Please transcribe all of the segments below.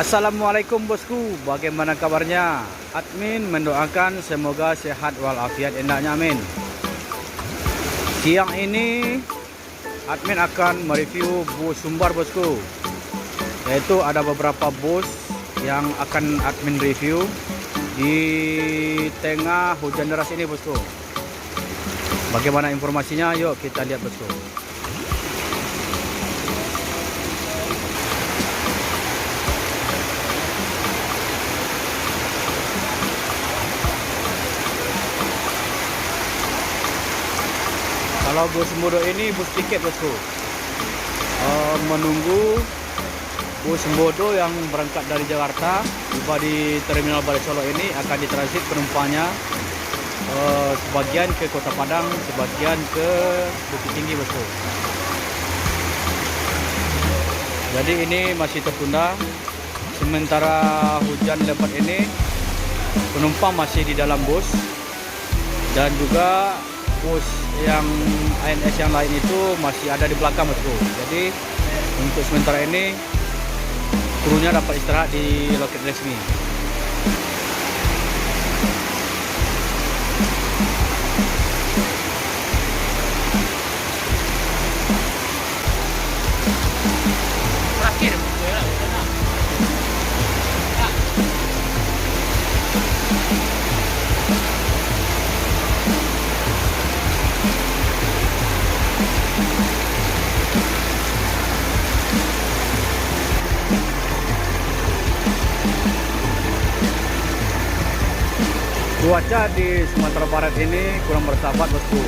Assalamualaikum bosku, bagaimana kabarnya? Admin mendoakan semoga sehat walafiat endaknya, amin. Siang ini admin akan mereview bus sumbar bosku, yaitu ada beberapa bus yang akan admin review di tengah hujan deras ini bosku. Bagaimana informasinya? Yuk kita lihat bosku. Kalau bus Sembodo ini bus tiket bosku, menunggu bus Sembodo yang berangkat dari Jakarta tiba di Terminal Balai Solo ini akan ditransit penumpangnya sebagian ke Kota Padang, sebagian ke Bukit Tinggi bosku. Jadi ini masih tertunda sementara hujan lebat ini, penumpang masih di dalam bus dan juga bus yang ANS yang lain itu masih ada di belakang bosku. Jadi untuk sementara ini krunya dapat istirahat di loket resmi. Terakhir cuaca di Sumatera Barat ini kurang bersahabat bosku.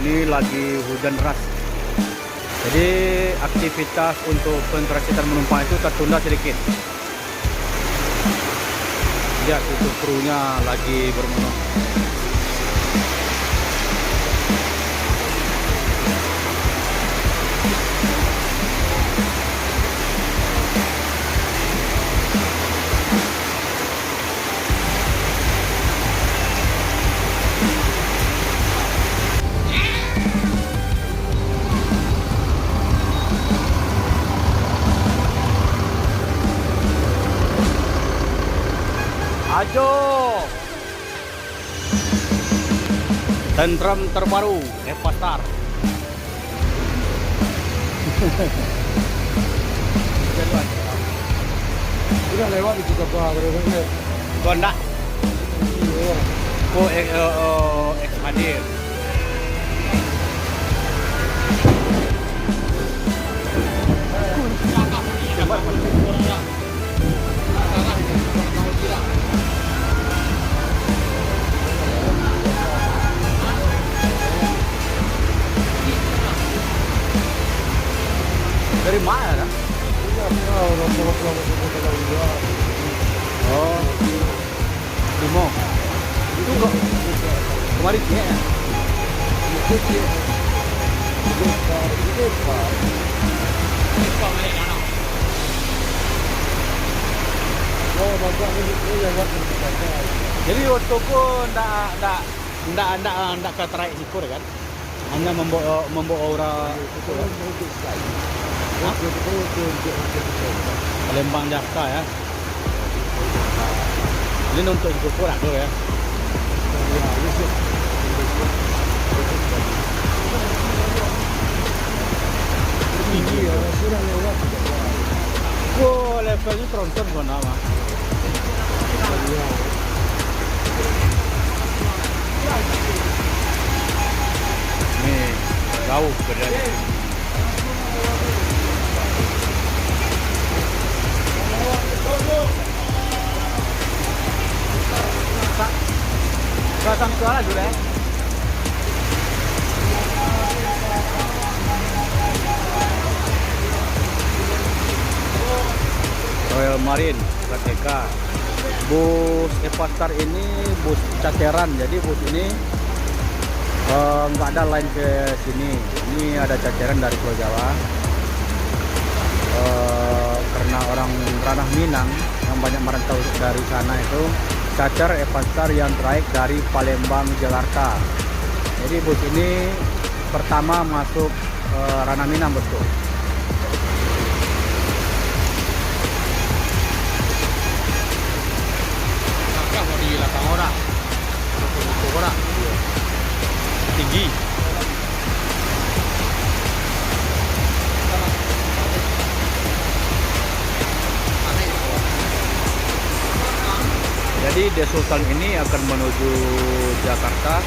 Ini lagi hujan deras. Jadi aktivitas untuk pentransitan penumpang itu tertunda sedikit. Lihat itu krunya lagi bermenung. Ajo tentram terbaru Evastar. Udah lewat itu apa berarti? Kau enggak? Kau hadir. Dari mana dah? Oh, Timo. Itu kok kemarin ya? Jadi waktu ku ndak keterai sikur kan? Hanya membawa aura itu kan? Palembang Jakarta ya. Ini untuk sikur aku ya. Tinggi ya, sudah lewat. Oh, levelnya tronton kok nama. Nih, jauh bedanya. Pasang suara dulu ya. Royal Marine KTK. Bus Evastar ini bus caceran. Jadi bus ini nggak ada line ke sini. Ini ada caceran dari Pulau Jawa. Karena orang ranah Minang yang banyak merantau dari sana itu cacar Evastar yang terakhir dari Palembang Jakarta. Jadi bus ini pertama masuk ranah Minang bosku. tinggi. Jadi The Sultan ini akan menuju Jakarta.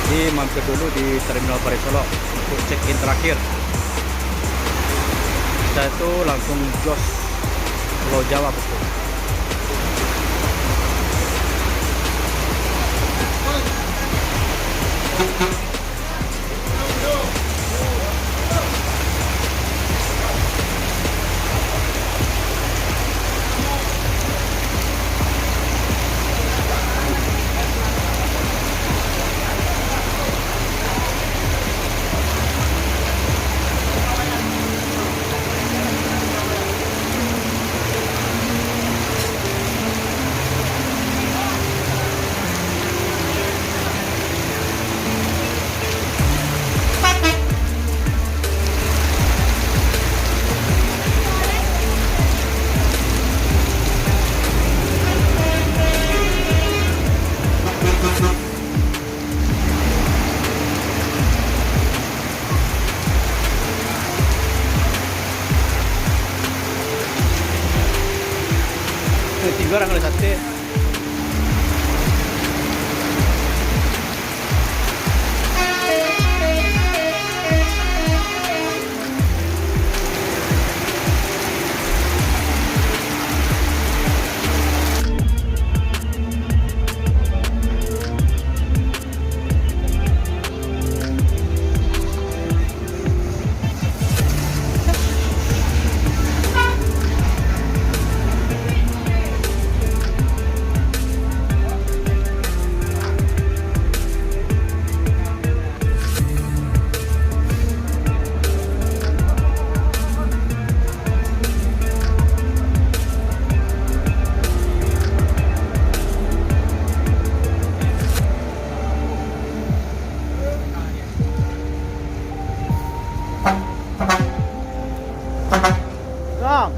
Di mampir dulu di Terminal Paris Solo untuk check-in terakhir. Setelah itu langsung jos Pulau Jawa, bosku. Tiga orang ada sate. Bang.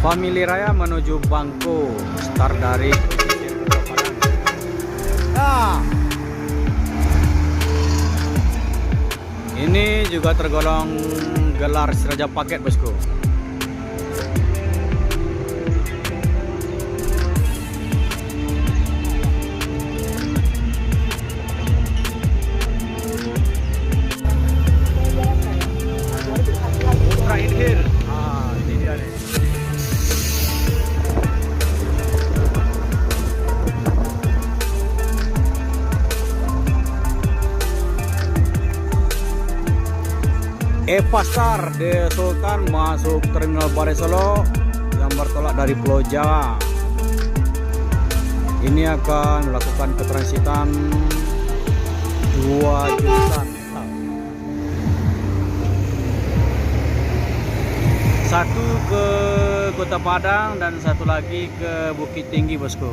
Family Raya menuju Bangko, start dari ini juga tergolong gelar Raja Paket, bosku. Ultra Inhir. Ini dia nih. Pasar The Sultan masuk Terminal Paris Solo yang bertolak dari Pulau Jawa. Ini akan melakukan ketransitan 2 jurusan. Satu ke Kota Padang dan satu lagi ke Bukit Tinggi, bosku.